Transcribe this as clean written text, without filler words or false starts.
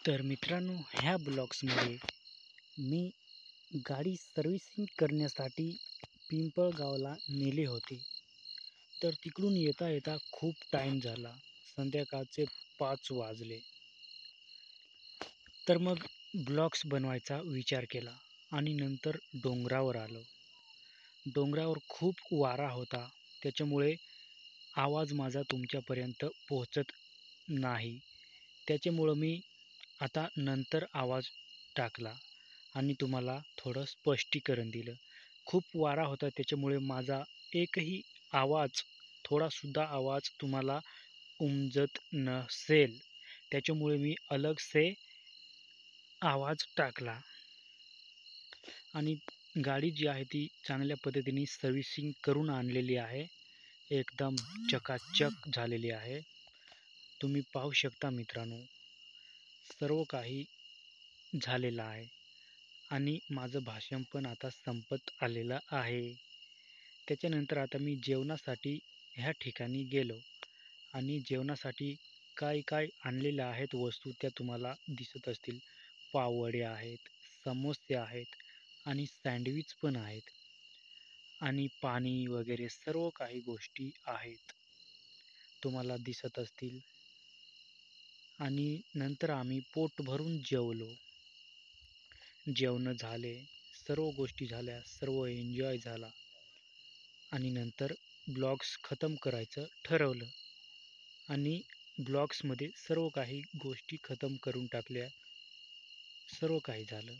तर मित्रांनो, ह्या ब्लॉग्समध्ये मी गाडी सर्व्हिसिंग करण्यासाठी पिंपळगावला नेले होते. तर तिकडून येता येता खूप टाईम झाला. संध्याकाळचे 5 वाजले. तर मग ब्लॉग्स बनवायचा विचार केला आणि नंतर डोंगरावर आलो. डोंगरावर खूप वारा होता. त्याच्यामुळे आवाज माझा तुमच्यापर्यंत पोहोचत नाही. त्याच्यामुळं मी आता नंतर आवाज टाकला आणि तुम्हाला थोडं स्पष्टीकरण दिलं. खूप वारा होता त्याच्यामुळे माझा एकही आवाज, थोडासुद्धा आवाज तुम्हाला उमजत नसेल. त्याच्यामुळे मी अलगसे आवाज टाकला आणि गाडी जी आहे ती चांगल्या पद्धतीने सर्व्हिसिंग करून आणलेली आहे. एकदम चकाचक झालेली आहे. तुम्ही पाहू शकता मित्रांनो, सर्व काही झालेलं आहे आणि माझं भाषण पण आता संपत आलेलं आहे. त्याच्यानंतर आता मी जेवणासाठी ह्या ठिकाणी गेलो आणि जेवणासाठी काय काय आणलेल्या आहेत वस्तू त्या तुम्हाला दिसत असतील. पाववडे आहेत, समोसे आहेत आणि सँडविच पण आहेत आणि पाणी वगैरे सर्व काही गोष्टी आहेत. तुम्हाला दिसत असतील आणि नंतर आम्ही पोट भरून जेवलो. जेवणं झाले, सर्व गोष्टी झाल्या, सर्व एन्जॉय झाला आणि नंतर ब्लॉग्स खतम करायचं ठरवलं आणि ब्लॉग्समध्ये सर्व काही गोष्टी खतम करून टाकल्या. सर्व काही झालं.